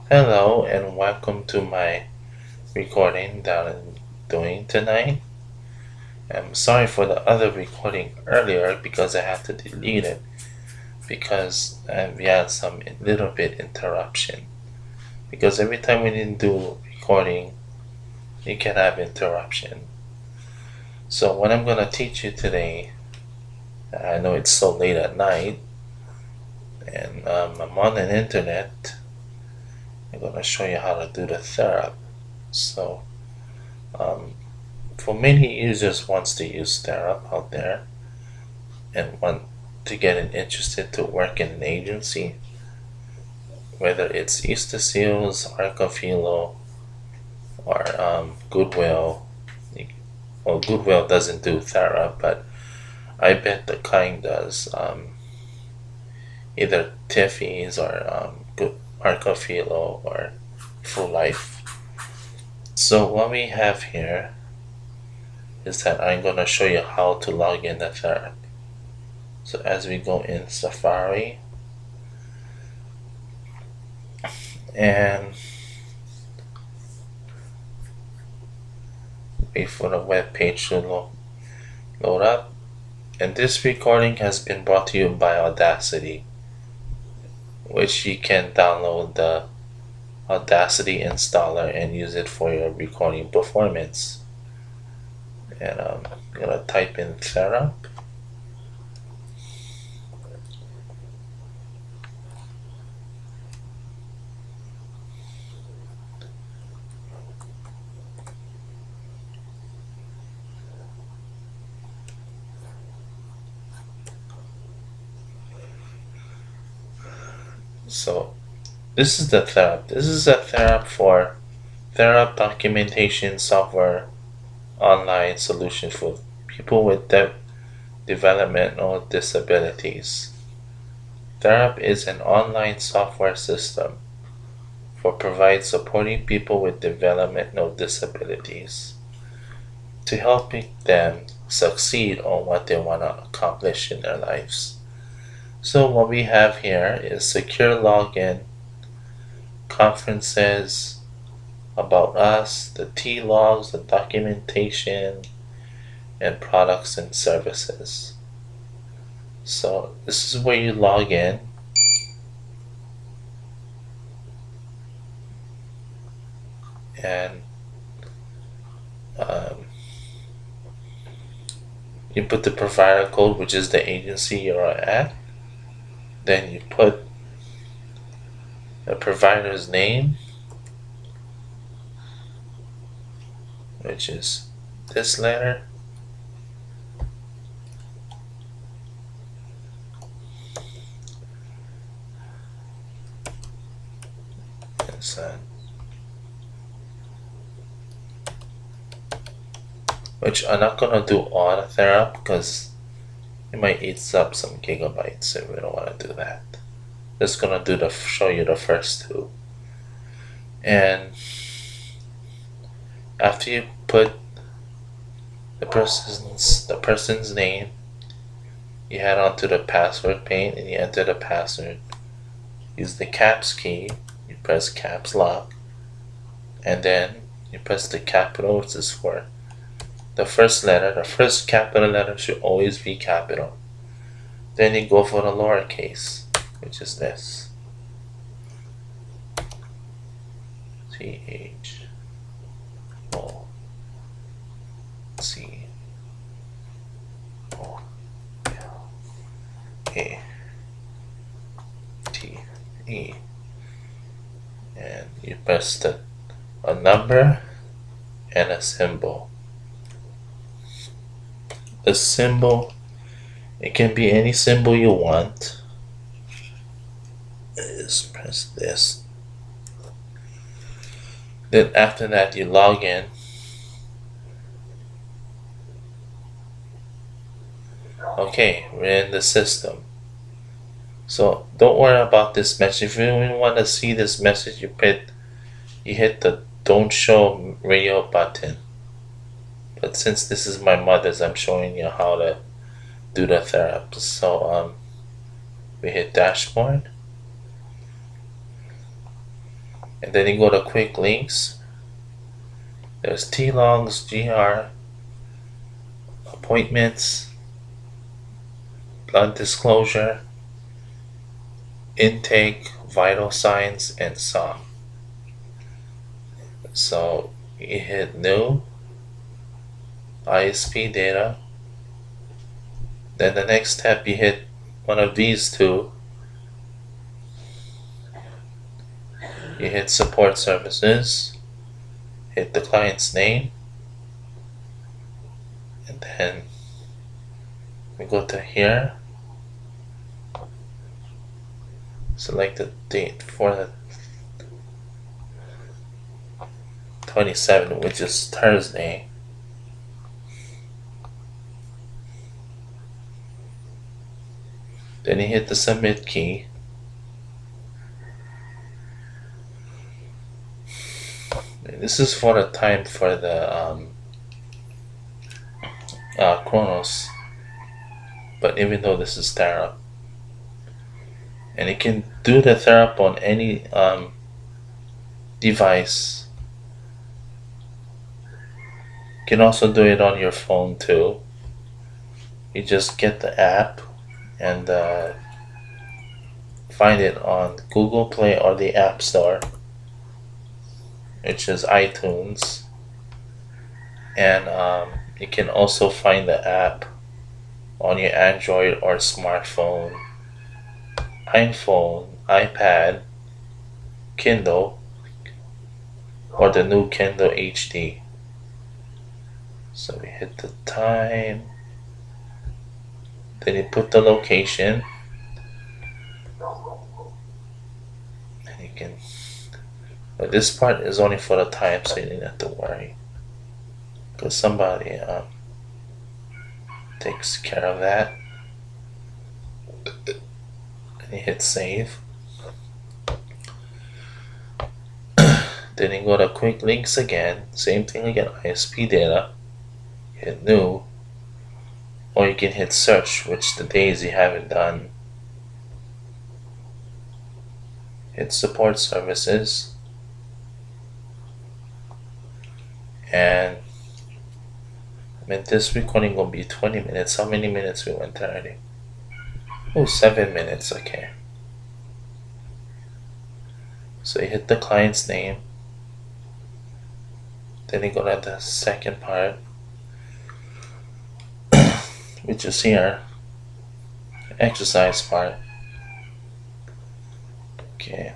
Hello and welcome to my recording that I'm doing tonight. I'm sorry for the other recording earlier because I had to delete it because we had some little bit interruption. Because every time we didn't do recording, you can have interruption. So what I'm gonna teach you today, I know it's so late at night, and I'm on the internet. I'm gonna show you how to do the therap. So um, for many users wants to use therap out there and want to get interested to work in an agency, whether it's Easter Seals, Arcofilo, or Goodwill. Well, Goodwill doesn't do therap, but I bet the kind does. Either Tiffy's or Arcofilo or Full Life. So what we have here is that I'm going to show you how to log in the therapy. So as we go in Safari and wait for the web page to load up. And this recording has been brought to you by Audacity, which you can download the Audacity installer and use it for your recording performance. And I'm gonna type in therap. So this is the therap. This is a therap for therap documentation software online solution for people with developmental disabilities. Therap is an online software system for provide supporting people with developmental disabilities to helping them succeed on what they want to accomplish in their lives. So what we have here is secure login, conferences, about us, the T-logs, the documentation, and products and services. So this is where you log in. And you put the provider code, which is the agency you're at. Then you put the provider's name, which is this letter. Which I'm not gonna do all the therap because it might eat up some gigabytes, so we don't want to do that. Just gonna show you the first two. And after you put the person's name, you head on to the password pane and you enter the password. Use the caps key, you press caps lock, and then you press the capital, which is for the first letter. The first capital letter should always be capital. Then you go for the lowercase, which is this. THOCATE. And you press a number and a symbol. A symbol, it can be any symbol you want. Just press this. Then after that you log in. Okay, we're in the system. So don't worry about this message. If you even want to see this message, you hit the don't show radio button. But since this is my mother's, I'm showing you how to do the therapy. So we hit dashboard. And then you go to quick links. There's T-logs, GR, appointments, blood disclosure, intake, vital signs, and some. So you hit new, ISP data. Then the next step, you hit one of these two. You hit support services, hit the client's name, and then we go to here, select the date for the 27th, which is Thursday. Then you hit the submit key. And this is for the time for the Chronos, but even though this is therap, and you can do the therap on any device. You can also do it on your phone too. You just get the app and find it on Google Play or the App Store, which is iTunes, and you can also find the app on your Android or smartphone, iPhone, iPad, Kindle, or the new Kindle HD. So we hit the time, then you put the location, and you can, but this part is only for the time, so you don't have to worry, because somebody takes care of that. And you hit save. Then you go to quick links again, same thing again, ISP data, hit new, or you can hit search, which the days you haven't done. Hit support services, and this recording will be 20 minutes. How many minutes we went already? Oh, 7 minutes, okay. So you hit the client's name, then you go to the second part, which is here, exercise part. Okay,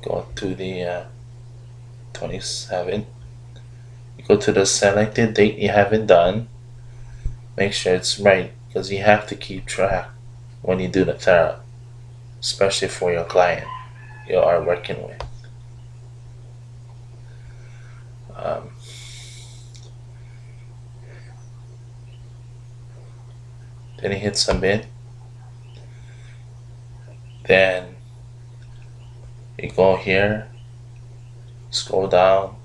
go to the 27. You go to the selected date you haven't done. Make sure it's right, because you have to keep track when you do the therapy, especially for your client you are working with. Then you hit submit. Then you go here, scroll down.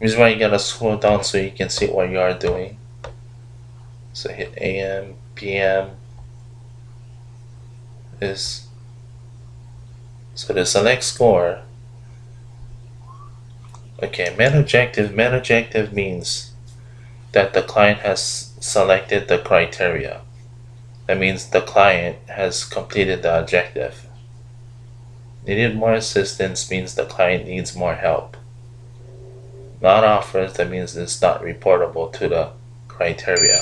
This is why you gotta scroll down so you can see what you are doing. So hit AM, PM. This. So the select score. Okay, met objective. Met objective means that the client has selected the criteria. That means the client has completed the objective. Needed more assistance means the client needs more help. Not offers, that means it's not reportable to the criteria.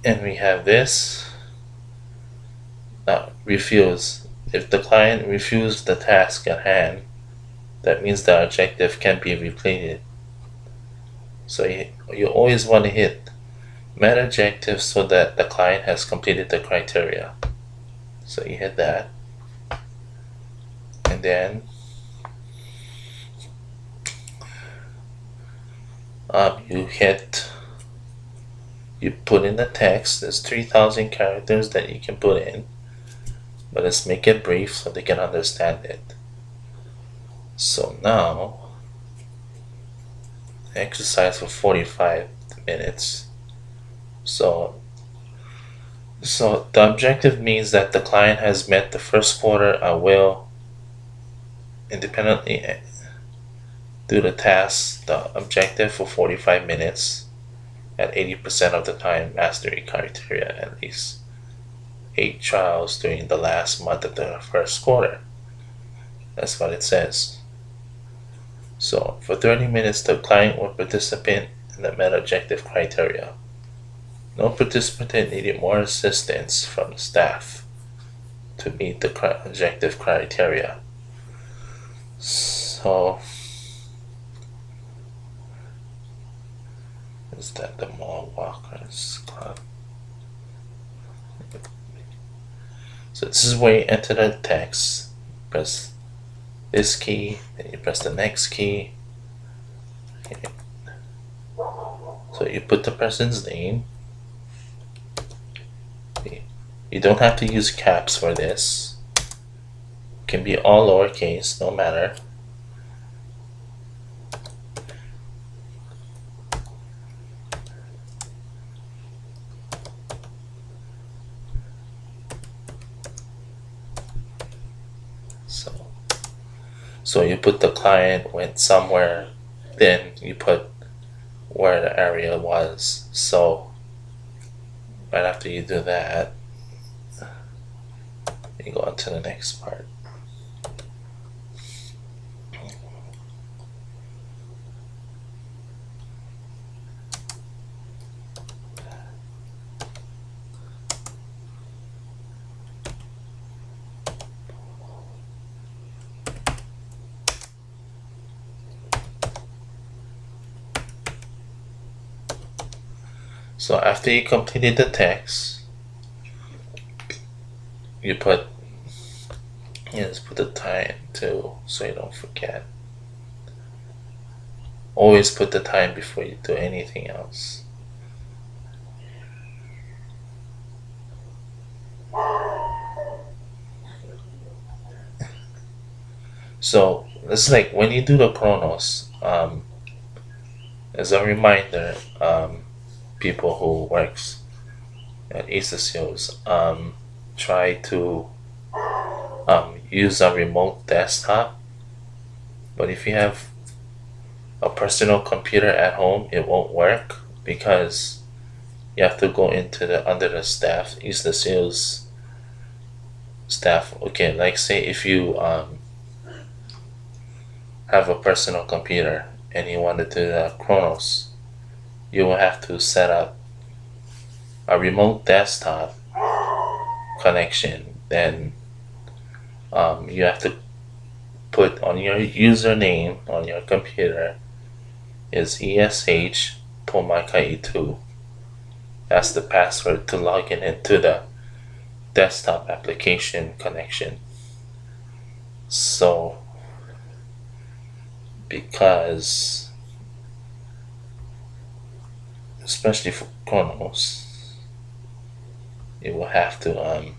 And we have this. Now, refuse. If the client refused the task at hand, that means the objective can be completed. So you always want to hit met objective so that the client has completed the criteria. So you hit that. And then you put in the text. There's 3,000 characters that you can put in, but let's make it brief so they can understand it. So now, exercise for 45 minutes. So So the objective means that the client has met the first quarter and will independently do the task, the objective, for 45 minutes at 80% of the time mastery criteria, at least 8 trials during the last month of the first quarter. That's what it says. So for 30 minutes, the client will participate in the met objective criteria. No participant needed more assistance from the staff to meet the objective criteria. So, is that the Mall Walkers Club? So this is where you enter the text. Press this key, then you press the next key. Okay. So you put the person's name. You don't have to use caps for this. It can be all lowercase, no matter. So you put the client went somewhere, then you put where the area was. So right after you do that, you go on to the next part. So after you completed the text, you just put the time too, so you don't forget. Always put the time before you do anything else. So it's like when you do the chronos, as a reminder, people who works at Asus, try to use a remote desktop. But if you have a personal computer at home, it won't work because you have to go into the under the staff, Asus staff. Okay, like say if you have a personal computer and you want to do the chronos, you will have to set up a remote desktop connection. Then you have to put on your username on your computer is ESH Pomaka2. That's the password to log in into the desktop application connection. So because especially for chronos, you will have to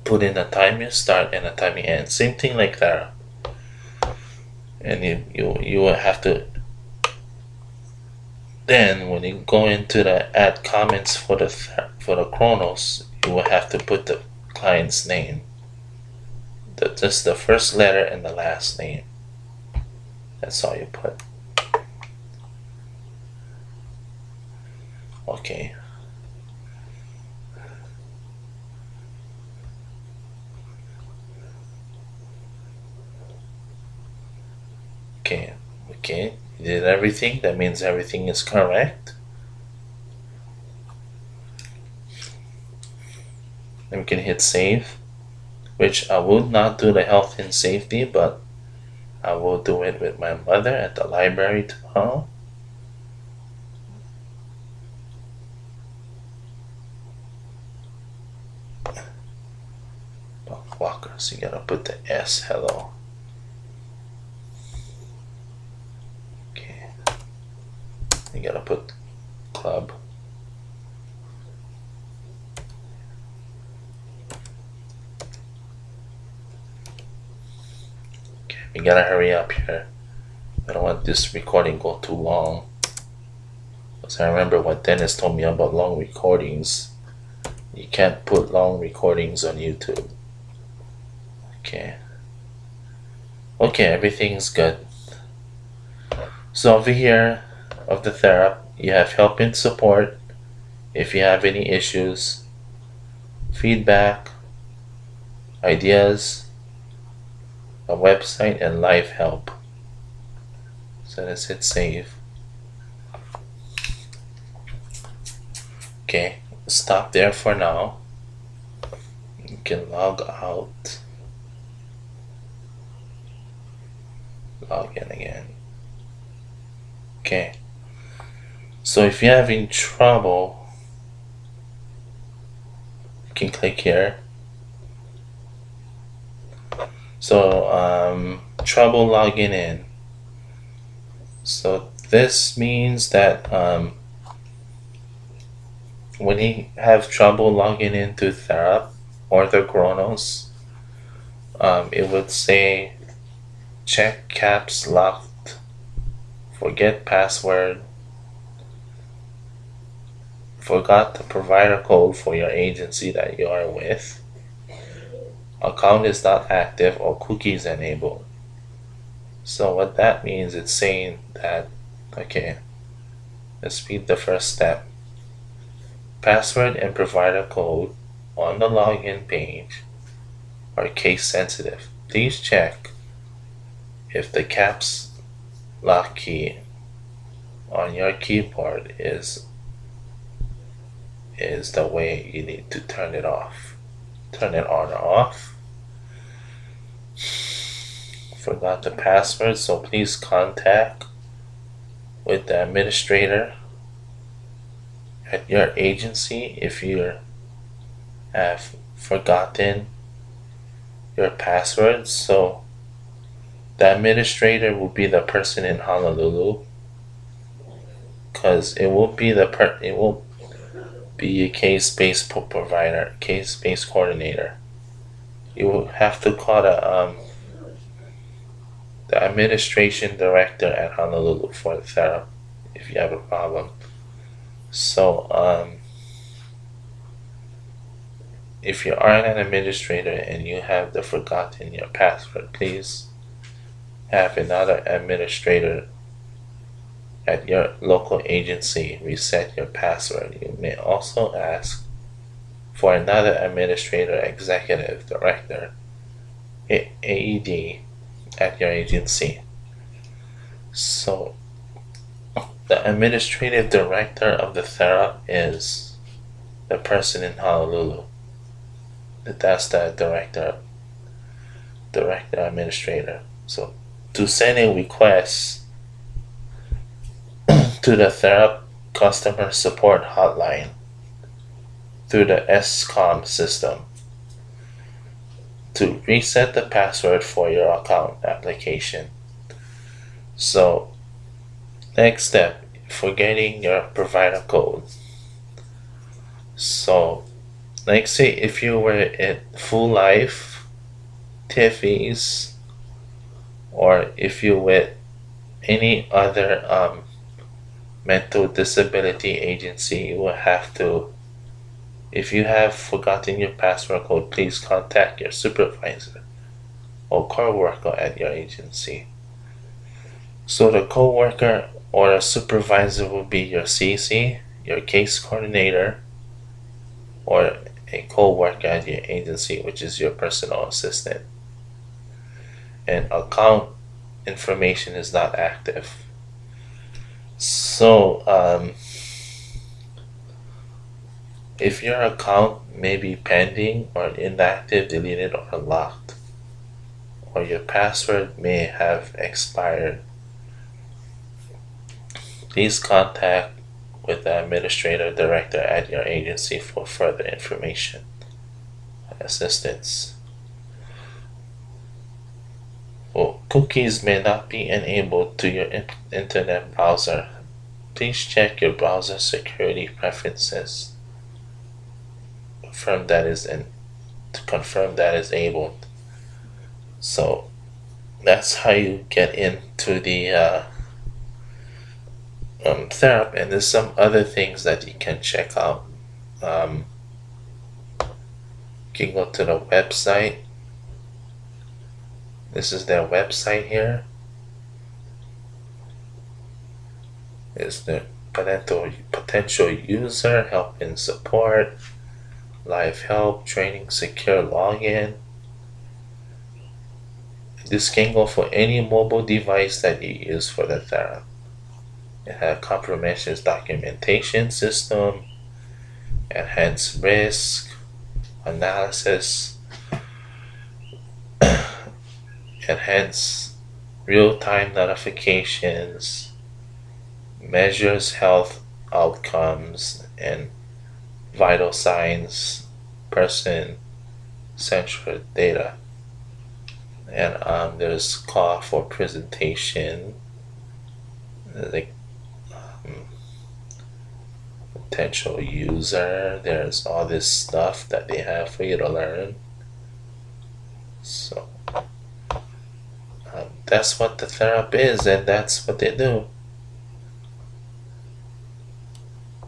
put in a time you start and a time you end. Same thing like that. And you will have to, then when you go into the add comments for the chronos, you will have to put the client's name, just the first letter and the last name. That's all you put. Okay. Okay, you did everything. That means everything is correct. Then we can hit save, which I would not do the health and safety, but I will do it with my mother at the library tomorrow. Walkers, you gotta put the S, hello. Okay, you gotta put club. Okay, we gotta hurry up here. I don't want this recording go too long. So I remember what Dennis told me about long recordings. You can't put long recordings on YouTube. Okay. Okay, everything's good. So over here of the therap, you have help and support if you have any issues, feedback, ideas, a website, and live help. So let's hit save. Okay, stop there for now. You can log out, log in again. Okay, so if you're having trouble, you can click here. So trouble logging in. So this means that when you have trouble logging into therap or the Chronos, it would say check caps locked, forget password, forgot the provider code for your agency that you are with, account is not active, or cookies enabled. So what that means, it's saying that, okay, let's read the first step. Password and provider code on the login page are case sensitive. Please check if the caps lock key on your keyboard is the way you need to turn it off. Turn it on or off. Forgot the password, so please contact with the administrator at your agency if you have forgotten your password. So the administrator will be the person in Honolulu, because it won't be it won't be a case-based provider, case-based coordinator. You will have to call the administration director at Honolulu for the therapy if you have a problem. So if you are an administrator and you have forgotten your password, please have another administrator at your local agency reset your password. You may also ask for another administrator, executive director, AED, at your agency. So the administrative director of the therap is the person in Honolulu. That's the director administrator. So to send a request to the therap customer support hotline through the SCOM system to reset the password for your account application. So next step, forgetting your provider code. So like say if you were at Full Life, Tiffy's, or if you were any other mental disability agency, you will have to, if you have forgotten your password code, please contact your supervisor or co-worker at your agency. So the co-worker or a supervisor will be your CC, your case coordinator, or a co-worker at your agency, which is your personal assistant. And account information is not active. So if your account may be pending or inactive, deleted, or locked, or your password may have expired, please contact with the administrator director at your agency for further information and assistance. Well, cookies may not be enabled to your internet browser. Please check your browser security preferences to confirm that is enabled. So that's how you get into the therapy, and there's some other things that you can check out. Um, you can go to the website. This is their website here. Is the potential user help and support, live help, training, secure login. This can go for any mobile device that you use for the therapy. It has comprehensive documentation system, enhanced risk analysis, enhanced real-time notifications, measures health outcomes and vital signs, person-centered data. And there's call for presentation, like potential user. There's all this stuff that they have for you to learn. So that's what the therapy is, and that's what they do.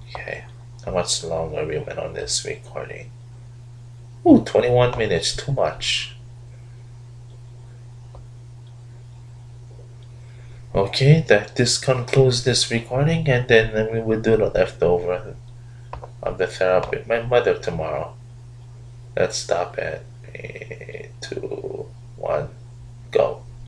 Okay, how much longer we went on this recording? Ooh, 21 minutes, too much. Okay, this concludes this recording, and then we will do the leftover of the therapy with my mother tomorrow. Let's stop at 3, 2, 1, go.